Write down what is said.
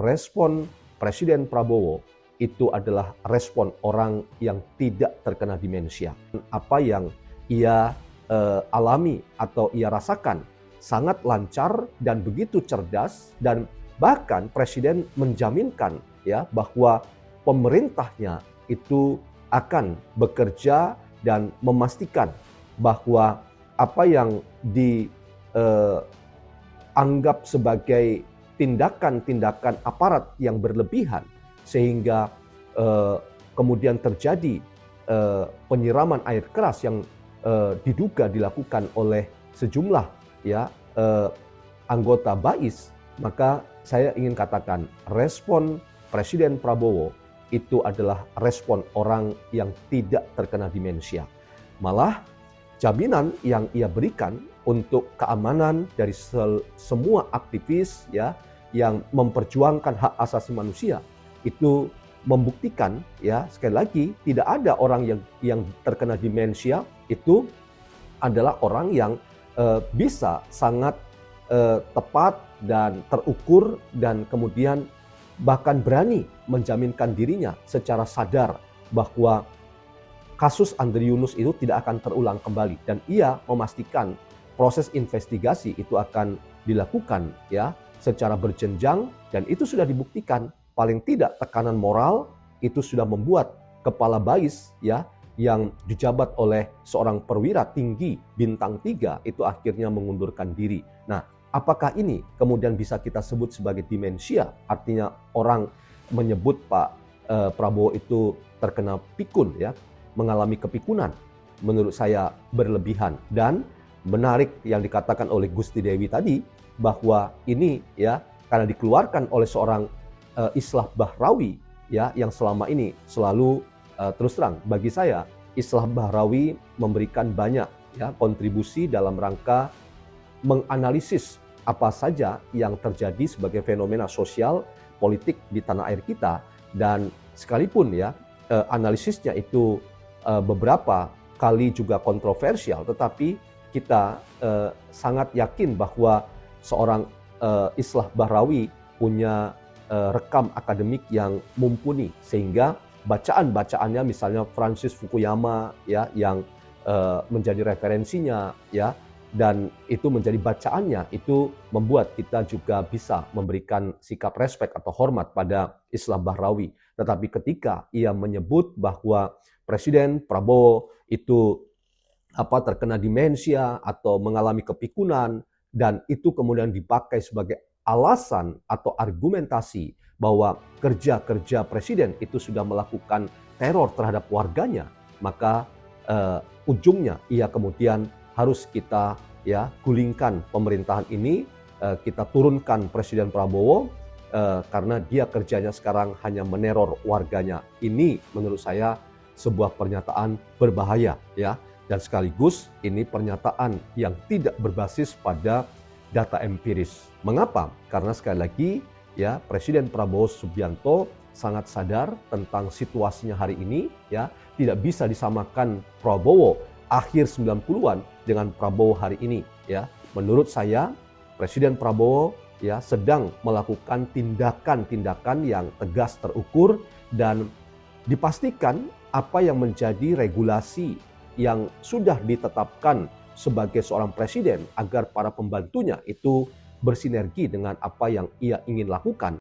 respon Presiden Prabowo itu adalah respon orang yang tidak terkena demensia. Apa yang ia alami atau ia rasakan sangat lancar dan begitu cerdas, dan bahkan Presiden menjaminkan ya bahwa pemerintahnya itu akan bekerja dan memastikan bahwa apa yang dianggap sebagai tindakan-tindakan aparat yang berlebihan sehingga kemudian terjadi penyiraman air keras yang diduga dilakukan oleh sejumlah anggota BAIS, maka saya ingin katakan respon Presiden Prabowo itu adalah respon orang yang tidak terkena demensia. Malah jaminan yang ia berikan untuk keamanan dari semua aktivis ya yang memperjuangkan hak asasi manusia itu membuktikan ya sekali lagi tidak ada orang yang terkena demensia itu adalah orang yang bisa sangat tepat dan terukur dan kemudian bahkan berani menjaminkan dirinya secara sadar bahwa kasus Andri Yunus itu tidak akan terulang kembali, dan ia memastikan proses investigasi itu akan dilakukan ya secara berjenjang, dan itu sudah dibuktikan. Paling tidak tekanan moral itu sudah membuat kepala BAIS ya yang dijabat oleh seorang perwira tinggi bintang 3 itu akhirnya mengundurkan diri. Nah, apakah ini kemudian bisa kita sebut sebagai demensia? Artinya orang menyebut Pak Prabowo itu terkena pikun ya, mengalami kepikunan. Menurut saya berlebihan, dan menarik yang dikatakan oleh Gusti Dewi tadi bahwa ini ya karena dikeluarkan oleh seorang Islah Bahrawi ya yang selama ini selalu terus terang bagi saya Islah Bahrawi memberikan banyak ya kontribusi dalam rangka menganalisis apa saja yang terjadi sebagai fenomena sosial politik di tanah air kita, dan sekalipun ya analisisnya itu beberapa kali juga kontroversial, tetapi kita sangat yakin bahwa seorang Islah Bahrawi punya rekam akademik yang mumpuni, sehingga bacaan-bacaannya misalnya Francis Fukuyama ya yang menjadi referensinya ya, dan itu menjadi bacaannya, itu membuat kita juga bisa memberikan sikap respek atau hormat pada Islah Bahrawi. Tetapi ketika ia menyebut bahwa Presiden Prabowo itu terkena demensia atau mengalami kepikunan, dan itu kemudian dipakai sebagai alasan atau argumentasi bahwa kerja-kerja Presiden itu sudah melakukan teror terhadap warganya, maka ujungnya ia kemudian harus kita ya gulingkan pemerintahan ini, kita turunkan Presiden Prabowo karena dia kerjanya sekarang hanya meneror warganya. Ini menurut saya sebuah pernyataan berbahaya ya, dan sekaligus ini pernyataan yang tidak berbasis pada data empiris. Mengapa? Karena sekali lagi ya Presiden Prabowo Subianto sangat sadar tentang situasinya hari ini ya, tidak bisa disamakan Prabowo akhir 90-an dengan Prabowo hari ini ya. Menurut saya Presiden Prabowo ya sedang melakukan tindakan-tindakan yang tegas, terukur, dan dipastikan apa yang menjadi regulasi yang sudah ditetapkan sebagai seorang presiden agar para pembantunya itu bersinergi dengan apa yang ia ingin lakukan.